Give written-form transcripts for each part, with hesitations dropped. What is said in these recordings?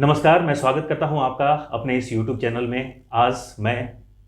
नमस्कार, मैं स्वागत करता हूं आपका अपने इस YouTube चैनल में। आज मैं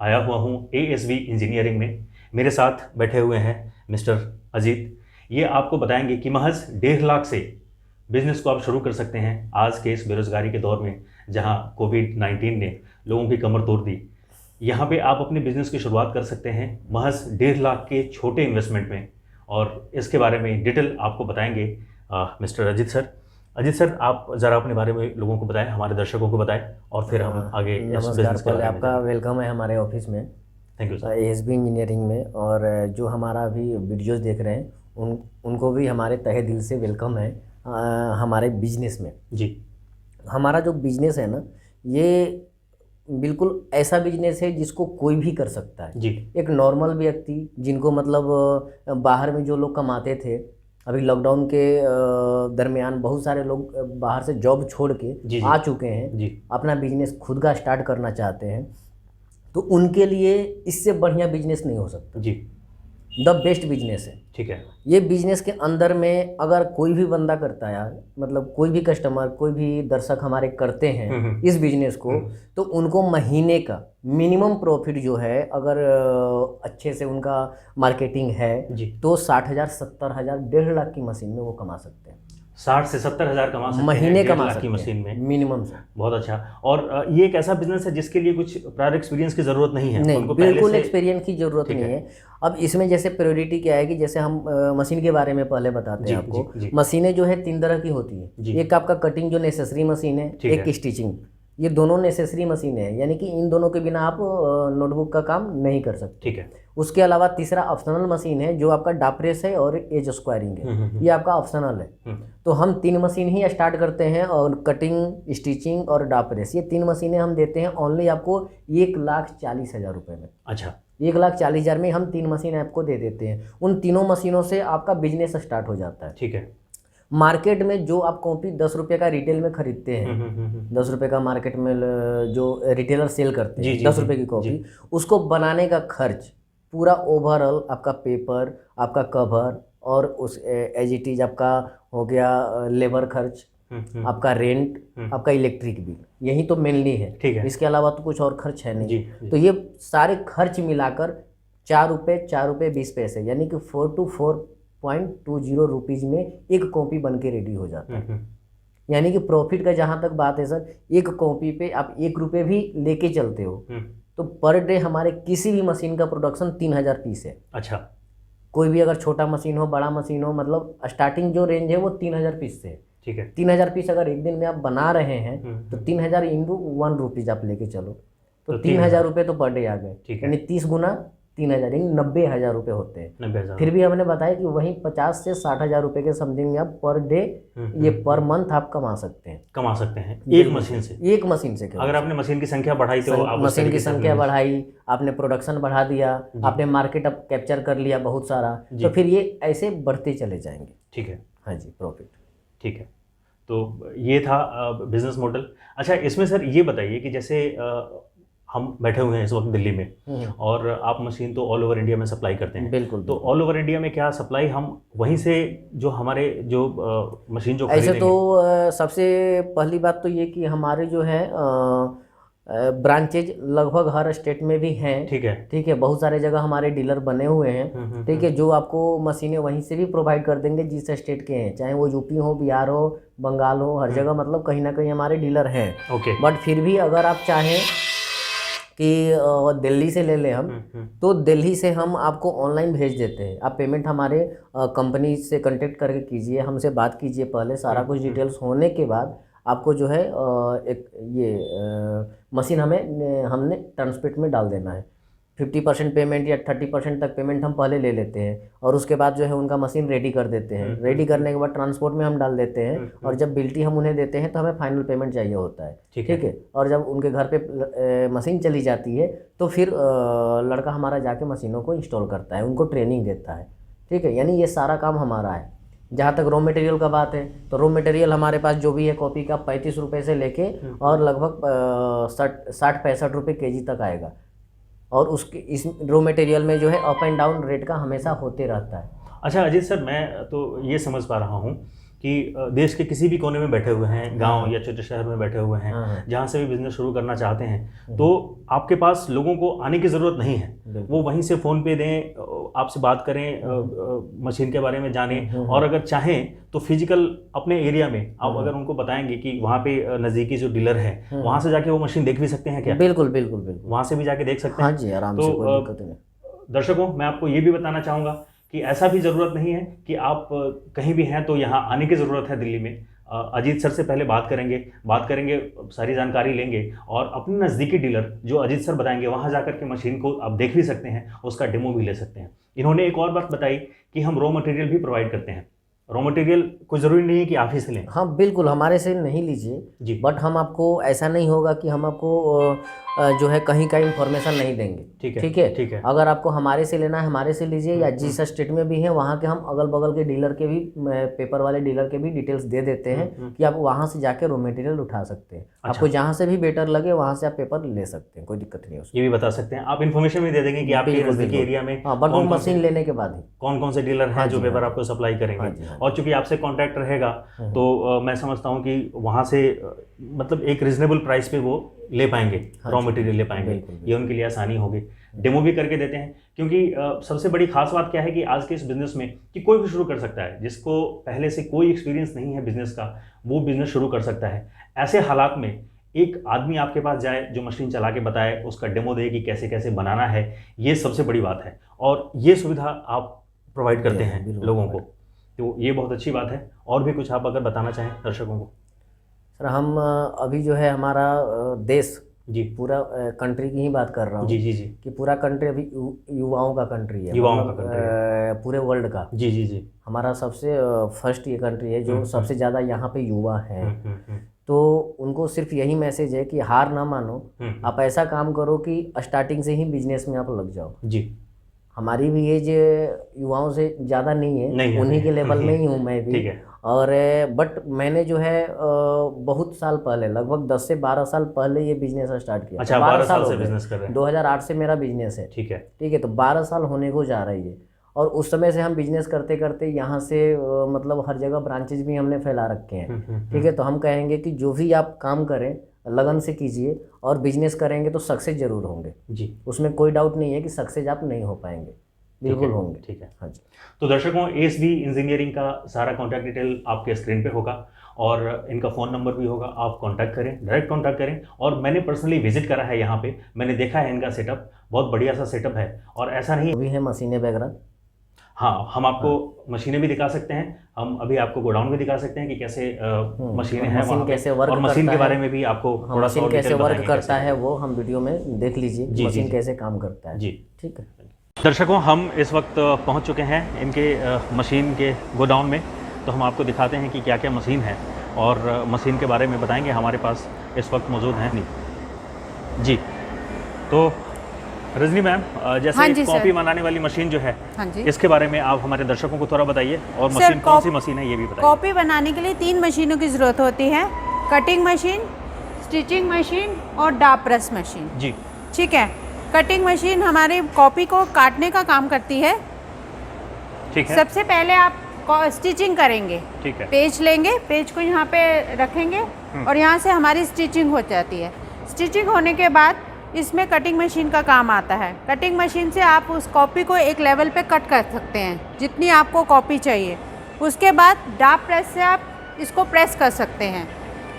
आया हुआ हूं ASV इंजीनियरिंग में। मेरे साथ बैठे हुए हैं मिस्टर अजीत। ये आपको बताएंगे कि महज 1.5 लाख से बिजनेस को आप शुरू कर सकते हैं आज के इस बेरोजगारी के दौर में, जहां कोविड-19 ने लोगों की कमर तोड़ दी। यहाँ पे आप अपने बिजनेस की शुरुआत कर सकते हैं महज 1.5 लाख के छोटे इन्वेस्टमेंट में, और इसके बारे में डिटेल आपको बताएंगे mister Ajit sir. Ajit sir, आप ज़रा अपने बारे में लोगों को बताएं, हमारे दर्शकों को बताएं, और फिर हम आगे इस नमस्कार। बिजनेस के पहले बारे में आपका वेलकम है हमारे ऑफिस में, thank you sir. ASB engineering में। और जो हमारा अभी वीडियोस देख रहे हैं उनको भी हमारे तहे दिल से वेलकम है हमारे बिजनेस में। जी, हमारा जो बिजनेस है ना, ये बिल्कुल ऐसा बिजनेस है जिसको कोई भी कर सकता है। जी, एक नॉर्मल व्यक्ति, जिनको मतलब बाहर में जो लोग कमाते थे, अभी लॉकडाउन के दरमियान बहुत सारे लोग बाहर से जॉब छोड़ के जी, आ चुके हैं, जी, अपना बिजनेस खुद का स्टार्ट करना चाहते हैं, तो उनके लिए इससे बढ़िया बिजनेस नहीं हो सकता। जी, द बेस्ट बिजनेस है। ठीक है। ये बिजनेस के अंदर में अगर कोई भी बंदा करता है, मतलब कोई भी कस्टमर, कोई भी दर्शक हमारे करते हैं इस बिजनेस को, तो उनको महीने का मिनिमम प्रॉफिट जो है, अगर अच्छे से उनका मार्केटिंग है, जी, तो 60,000, 70,000, 1.5 लाख की मशीन में वो कमा सकते हैं। 60 से 70 हज़ार कमा सकते हैं महीने 1.5 कमा लाख की सकते मशीन हैं में। मिनिमम से। बहुत अच्छा। और ये एक ऐसा बिजनेस है जिसके लिए कुछ प्रायर एक्सपीरियंस की ज़रूरत नहीं है, नहीं, उनको पहले बिल्कुल से। एक्सपीरियंस की ज़रूरत ठीक नहीं है। है। अब इसमें जैसे प्रायोरिटी क्या है कि जैसे हम मशीन के बारे में पहले बताते जी, हैं आपको। जी, जी, मशीनें जो है 3 तरह की होती जी। है। एक आपका कटिंग जो नेसेसरी मशीन है, ठीक एक है। स्टिचिंग। ये दोनों नेसेसरी मशीन है, यानी कि इन दोनों के बिना आप नोटबुक का काम नहीं कर सकते। ठीक है। उसके अलावा तीसरा ऑप्शनल मशीन है, जो आपका डाप्रेस है और एज स्क्वायरिंग है। ये आपका ऑप्शनल है। तो हम 3 मशीन ही स्टार्ट करते हैं, और कटिंग, स्टिचिंग और डाप्रेस, ये 3 मशीनें हम देते हैं ओनली आपको 1,40,000 रुपये में। अच्छा, 1,40,000 में हम 3 मशीन आपको दे देते हैं। उन तीनों मशीनों से आपका बिजनेस स्टार्ट हो जाता है। ठीक है। मार्केट में जो आप कॉपी 10 रुपये का रिटेल में खरीदते हैं, 10 रुपये का मार्केट में जो रिटेलर सेल करते हैं, 10 रुपये की कॉपी, उसको बनाने का खर्च पूरा ओवरऑल आपका पेपर, आपका कवर, और उस एज इट इज आपका हो गया लेबर खर्च, आपका रेंट, आपका इलेक्ट्रिक बिल, यही तो मेनली है। ठीक है। इसके अलावा तो कुछ और खर्च है नहीं। जी, जी। तो ये सारे खर्च मिलाकर 4 रुपये 20 पैसे, यानी कि 4 to 4.20 रुपीज़ में एक कॉपी बन के रेडी हो जाता है। यानी कि प्रॉफिट का जहाँ तक बात है सर, एक कॉपी पे आप 1 रुपये भी लेके चलते हो, तो पर डे हमारे किसी भी मशीन का प्रोडक्शन 3,000 पीस है। अच्छा, कोई भी अगर छोटा मशीन हो, बड़ा मशीन हो, मतलब स्टार्टिंग जो रेंज है वो 3,000 पीस से है। ठीक है। 3,000 पीस अगर एक दिन में आप बना रहे हैं, तो 3,000 इंटू 1 रुपीज़ आप लेके चलो, तो 3,000 रुपये तो पर डे आ गए। ठीक है। यानी 30 गुना 3,000, यानी 90,000 रुपये होते हैं। 90,000। फिर भी हमने बताया कि वहीं 50 से 60,000 रुपये के समथिंग आप पर डे, ये पर मंथ आप कमा सकते हैं। कमा सकते हैं एक मशीन से। एक मशीन से अगर आपने मशीन की संख्या बढ़ाई तो आप उस मशीन की तरीके से संख्या बढ़ाई, आपने प्रोडक्शन बढ़ा दिया, आपने मार्केट अब कैप्चर कर लिया बहुत सारा, तो फिर ये ऐसे बढ़ते चले जाएंगे। ठीक है। हाँ जी, प्रॉफिट। ठीक है। तो ये था बिजनेस मॉडल। अच्छा, इसमें सर ये बताइए कि जैसे हम बैठे हुए हैं इस वक्त दिल्ली में, और आप मशीन तो ऑल ओवर इंडिया में सप्लाई करते हैं। बिल्कुल। तो ऑल ओवर इंडिया में क्या सप्लाई हम वहीं से, जो हमारे जो मशीन जो ऐसे तो सबसे पहली बात तो ये कि हमारे जो है ब्रांचेज लगभग हर स्टेट में भी हैं। ठीक है। ठीक है, बहुत सारे जगह हमारे डीलर बने हुए हैं। ठीक है, जो आपको मशीनें वहीं से भी प्रोवाइड कर देंगे जिस स्टेट के हैं, चाहे वो यूपी हो, बिहार हो, बंगाल हो, हर जगह मतलब कहीं ना कहीं हमारे डीलर हैं। ओके। बट फिर भी अगर आप चाहें कि दिल्ली से ले लें हम, तो दिल्ली से हम आपको ऑनलाइन भेज देते हैं। आप पेमेंट हमारे कंपनी से कांटेक्ट करके कीजिए, हमसे बात कीजिए पहले, सारा कुछ डिटेल्स होने के बाद आपको जो है एक ये मशीन हमने ट्रांसपोर्ट में डाल देना है। 50% पेमेंट या 30% तक पेमेंट हम पहले ले लेते हैं, और उसके बाद जो है उनका मशीन रेडी कर देते हैं। रेडी करने के बाद ट्रांसपोर्ट में हम डाल देते हैं, और जब बिल्टी हम उन्हें देते हैं तो हमें फाइनल पेमेंट चाहिए होता है। ठीक है। और जब उनके घर पे मशीन चली जाती है, तो फिर लड़का हमारा जाके मशीनों को इंस्टॉल करता है, उनको ट्रेनिंग देता है। ठीक है, यानी ये सारा काम हमारा है। जहाँ तक रॉ मटेरियल का बात है, तो रॉ मटेरियल हमारे पास जो भी है कॉपी का 35 रुपये से लेके और लगभग 60-65 रुपये kg तक आएगा। और उसके इस रॉ मटेरियल में जो है अप एंड डाउन रेट का हमेशा होते रहता है। अच्छा अजीत सर, मैं तो ये समझ पा रहा हूँ कि देश के किसी भी कोने में बैठे हुए हैं, गांव या छोटे शहर में बैठे हुए हैं, जहां से भी बिजनेस शुरू करना चाहते हैं, तो आपके पास लोगों को आने की ज़रूरत नहीं है। वो वहीं से फ़ोन पे दें, आपसे बात करें, मशीन के बारे में जानें, और अगर चाहें तो फिजिकल अपने एरिया में आप अगर उनको बताएंगे कि वहाँ पे नज़दीकी जो डीलर है वहाँ से जाके वो मशीन देख भी सकते हैं क्या? बिल्कुल बिल्कुल बिल्कुल, वहाँ से भी जाके देख सकते हैं। हाँ जी, आराम से, कोई दिक्कत नहीं। दर्शकों, मैं आपको ये भी बताना चाहूँगा कि ऐसा भी ज़रूरत नहीं है कि आप कहीं भी हैं तो यहाँ आने की ज़रूरत है दिल्ली में। अजीत सर से पहले बात करेंगे, सारी जानकारी लेंगे, और अपने नज़दीकी डीलर जो अजीत सर बताएंगे वहाँ जाकर के मशीन को आप देख भी सकते हैं, उसका डेमो भी ले सकते हैं। इन्होंने एक और बात बताई कि हम रॉ मटेरियल भी प्रोवाइड करते हैं। रॉ मटेरियल कोई ज़रूरी नहीं है कि आप ही से लें। हाँ बिल्कुल, हमारे से नहीं लीजिए जी, बट हम आपको ऐसा नहीं होगा कि हम आपको जो है कहीं का इन्फॉर्मेशन नहीं देंगे। ठीक है, ठीक है, ठीक है। अगर आपको हमारे से लेना है हमारे से लीजिए, या जिस स्टेट में भी है वहाँ के हम अगल बगल के डीलर के भी, पेपर वाले डीलर के भी डिटेल्स दे देते हैं कि आप वहाँ से जाके रॉ मटेरियल उठा सकते हैं। अच्छा। आपको जहाँ से भी बेटर लगे वहाँ से आप पेपर ले सकते हैं, कोई दिक्कत नहीं है उसमें। ये भी बता सकते हैं आप, इन्फॉर्मेशन भी दे देंगे कि आपके नज़दीकी एरिया में हाँ, बट वो मशीन लेने के बाद ही कौन कौन से डीलर हैं जो पेपर आपको सप्लाई करेंगे। और चूंकि आपसे कॉन्टैक्ट रहेगा तो मैं समझता हूँ कि वहाँ से मतलब एक रिजनेबल प्राइस पे वो ले पाएंगे, रॉ मटेरियल ले पाएंगे। ये उनके लिए आसानी होगी। डेमो भी करके देते हैं, क्योंकि सबसे बड़ी खास बात क्या है कि आज के इस बिज़नेस में कि कोई भी शुरू कर सकता है। जिसको पहले से कोई एक्सपीरियंस नहीं है बिज़नेस का, वो बिज़नेस शुरू कर सकता है। ऐसे हालात में एक आदमी आपके पास जाए जो मशीन चला के बताए, उसका डेमो दे कि कैसे कैसे बनाना है, ये सबसे बड़ी बात है। और ये सुविधा आप प्रोवाइड करते हैं लोगों को, तो ये बहुत अच्छी बात है। और भी कुछ आप अगर बताना चाहें दर्शकों को? सर, हम अभी जो है हमारा देश जी, पूरा कंट्री की ही बात कर रहा हूँ। जी जी जी, कि पूरा कंट्री अभी युवाओं का कंट्री है, युवाओं मतलब, का कंट्री है पूरे वर्ल्ड का। जी जी जी, हमारा सबसे फर्स्ट ये कंट्री है जो सबसे ज़्यादा यहाँ पे युवा है। तो उनको सिर्फ यही मैसेज है कि हार ना मानो, आप ऐसा काम करो कि स्टार्टिंग से ही बिजनेस में आप लग जाओ। जी, हमारी भी एज युवाओं से ज़्यादा नहीं है, उन्हीं के लेवल में ही हूँ मैं भी। ठीक है। और बट मैंने जो है बहुत साल पहले, लगभग 10 से 12 साल पहले ये बिजनेस स्टार्ट किया। अच्छा, 12 साल से बिजनेस कर रहे हैं। 2008 से मेरा बिजनेस है। ठीक है, ठीक है, तो 12 साल होने को जा रही है। और उस समय से हम बिजनेस करते करते यहाँ से मतलब हर जगह ब्रांचेज भी हमने फैला रखे हैं। ठीक है, तो हम कहेंगे कि जो भी आप काम करें लगन से कीजिए, और बिजनेस करेंगे तो सक्सेस जरूर होंगे जी, उसमें कोई डाउट नहीं है कि सक्सेस आप नहीं हो पाएंगे, बिल्कुल होंगे। ठीक है, हाँ जी। तो दर्शकों, ASV इंजीनियरिंग का सारा कॉन्टैक्ट डिटेल आपके स्क्रीन पे होगा, और इनका फ़ोन नंबर भी होगा। आप कांटेक्ट करें, डायरेक्ट कांटेक्ट करें। और मैंने पर्सनली विजिट करा है यहाँ पे, मैंने देखा है इनका सेटअप, बहुत बढ़िया सा सेटअप है। और ऐसा नहीं अभी है मशीनें वगैरह, हाँ, हम आपको मशीनें भी दिखा सकते हैं, हम अभी आपको गोडाउन भी दिखा सकते हैं कि कैसे मशीनें हैं वहाँ पे, और मशीन के बारे में भी आपको थोड़ा सा कैसे वर्क करता है वो हम वीडियो में देख लीजिए, मशीन कैसे काम करता है जी। ठीक है दर्शकों, हम इस वक्त पहुँच चुके हैं इनके मशीन के गोडाउन में। तो हम आपको दिखाते हैं कि क्या क्या मशीन है, और मशीन के बारे में बताएंगे। हमारे पास इस वक्त मौजूद हैं जी। तो रजनी मैम, जैसे हाँ कॉफ़ी बनाने वाली मशीन जो है, हाँ जी, इसके बारे में आप हमारे दर्शकों को थोड़ा बताइए, और मशीन कौन सी मशीन है ये भी बताइए। कॉफ़ी बनाने के लिए 3 मशीनों की ज़रूरत होती है, कटिंग मशीन, स्टिचिंग मशीन और डाप प्रेस मशीन जी। ठीक है, कटिंग मशीन हमारे कॉपी को काटने का काम करती है। ठीक है, सबसे पहले आप स्टिचिंग करेंगे। ठीक है, पेज लेंगे, पेज को यहाँ पे रखेंगे और यहाँ से हमारी स्टिचिंग हो जाती है। स्टिचिंग होने के बाद इसमें कटिंग मशीन का काम आता है। कटिंग मशीन से आप उस कॉपी को एक लेवल पे कट कर सकते हैं जितनी आपको कॉपी चाहिए। उसके बाद डाप प्रेस से आप इसको प्रेस कर सकते हैं।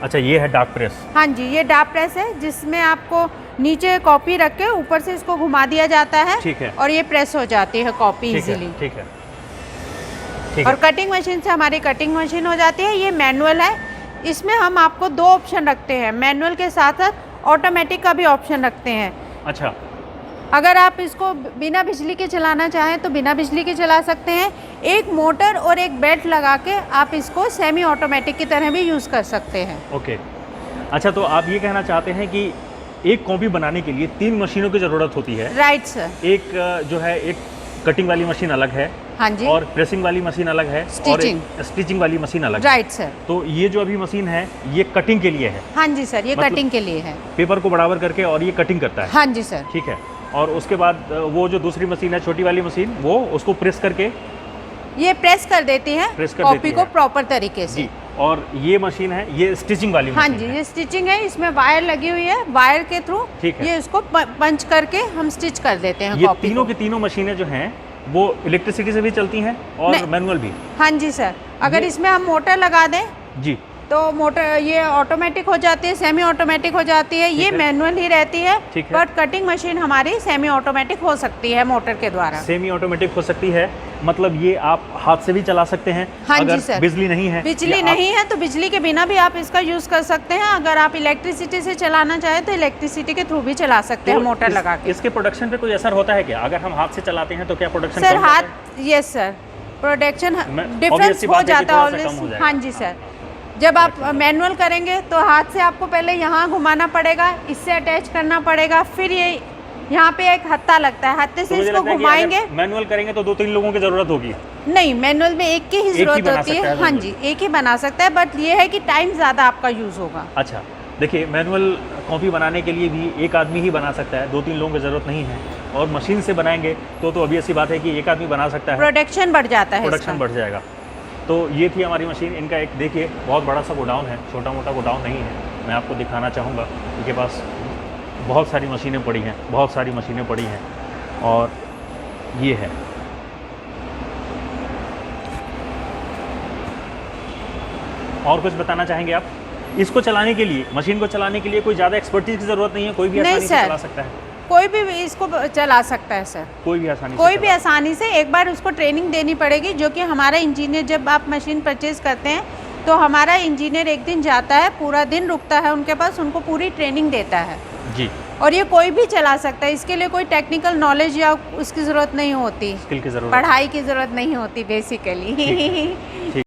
अच्छा, ये है डार्क प्रेस? हाँ जी, ये डाप प्रेस है जिसमें आपको नीचे कॉपी रख के ऊपर से इसको घुमा दिया जाता है। ठीक है, और ये प्रेस हो जाती है कॉपी इजीली। ठीक है, और कटिंग मशीन से हमारी कटिंग मशीन हो जाती है। ये मैनुअल है, इसमें हम आपको 2 ऑप्शन रखते हैं, मैनुअल के साथ साथ ऑटोमेटिक का भी ऑप्शन रखते हैं। अच्छा, अगर आप इसको बिना बिजली के चलाना चाहें तो बिना बिजली के चला सकते हैं। एक मोटर और एक बेल्ट लगा के आप इसको सेमी ऑटोमेटिक की तरह भी यूज़ कर सकते हैं। ओके। अच्छा, तो आप ये कहना चाहते हैं कि एक कॉपी बनाने के लिए 3 मशीनों की ज़रूरत होती है? Right sir. एक जो है, एक कटिंग वाली मशीन अलग है, हाँ जी, और प्रेसिंग वाली मशीन अलग है, और स्टिचिंग वाली मशीन अलग है। Right sir. तो ये जो अभी मशीन है ये कटिंग के लिए है? हाँ जी सर, ये मतलब कटिंग के लिए है। पेपर को बराबर करके, और ये कटिंग करता है? हाँ जी सर। ठीक है। और उसके बाद वो जो दूसरी मशीन है, छोटी वाली मशीन, वो उसको प्रेस करके ये प्रेस कर देती है प्रेस कर कॉपी देती को है। प्रॉपर तरीके से। जी, और ये मशीन है, ये स्टिचिंग वाली हाँ मशीन जी, है। ये स्टिचिंग है, इसमें वायर लगी हुई है, वायर के थ्रू ठीक है। ये इसको पंच करके हम स्टिच कर देते हैं ये कॉपी तीनों को। की तीनों मशीनें जो हैं वो इलेक्ट्रिसिटी से भी चलती हैं और नहीं। मैनुअल भी। हाँ जी सर, अगर ये- इसमें हम मोटर लगा दें जी, तो मोटर ये ऑटोमेटिक हो जाती है, सेमी ऑटोमेटिक हो जाती है, ये है। मैनुअल ही रहती है। ठीक है। बट कटिंग मशीन हमारी सेमी ऑटोमेटिक हो सकती है मोटर के द्वारा। सेमी ऑटोमेटिक हो सकती है, मतलब ये आप हाथ से भी चला सकते हैं। हाँ जी अगर सर। बिजली नहीं है, बिजली या आप- नहीं है तो बिजली के बिना भी आप इसका यूज़ कर सकते हैं। अगर आप इलेक्ट्रिसिटी से चलाना चाहें तो इलेक्ट्रिसिटी के थ्रू भी चला सकते हैं तो मोटर लगा के। इसके प्रोडक्शन पे कोई असर होता है क्या? अगर हम हाथ से चलाते हैं तो क्या प्रोडक्शन सर कम होता है? हाथ, yes sir, production obvious difference सी हो बात है कि जाता है थोड़ा सा कम हो ऑलवेज। जाएगा। हाँ जी सर, जब आप मैनुअल करेंगे तो हाथ से आपको पहले यहाँ घुमाना पड़ेगा, इससे अटैच करना पड़ेगा, फिर ये यहाँ पे एक हत्था लगता है, हत्थे तो से मुझे इसको लगता है कि घुमाएंगे। अगर मैनुअल करेंगे तो 2-3 लोगों की जरूरत होगी। नहीं, मैनुअल में एक की ही एक ही जरूरत बना होती सकता है। है हाँ manual। जी, एक ही बना सकता है, बट ये है कि टाइम ज़्यादा आपका यूज़ होगा। अच्छा, देखिए मैनुअल कॉपी बनाने के लिए भी एक आदमी ही बना सकता है, 2-3 लोगों की ज़रूरत नहीं है। और मशीन से बनाएंगे तो ऑब्वियस सी बात है कि एक आदमी बना सकता है, प्रोडक्शन बढ़ जाता है प्रोडक्शन इसका। बढ़ जाएगा। तो ये थी हमारी मशीन। इनका एक देखिए बहुत बड़ा सा गोडाउन है, छोटा मोटा गोडाउन नहीं है। मैं आपको दिखाना चाहूँगा, इनके पास बहुत सारी मशीनें पड़ी हैं, बहुत सारी मशीनें पड़ी हैं। और ये है, और कुछ बताना चाहेंगे आप? इसको चलाने के लिए, मशीन को चलाने के लिए कोई ज़्यादा एक्सपर्टीज की ज़रूरत नहीं है, कोई भी नहीं आसानी से सर। चला सकता है। कोई भी इसको चला सकता है सर, कोई भी आसानी कोई से भी आसानी से। एक बार उसको ट्रेनिंग देनी पड़ेगी, जो कि हमारा इंजीनियर, जब आप मशीन परचेज करते हैं तो हमारा इंजीनियर एक दिन जाता है, पूरा दिन रुकता है उनके पास, उनको पूरी ट्रेनिंग देता है। जी, और ये कोई भी चला सकता है, इसके लिए कोई टेक्निकल नॉलेज या उसकी ज़रूरत नहीं होती, स्किल की ज़रूरत पढ़ाई की ज़रूरत नहीं होती बेसिकली।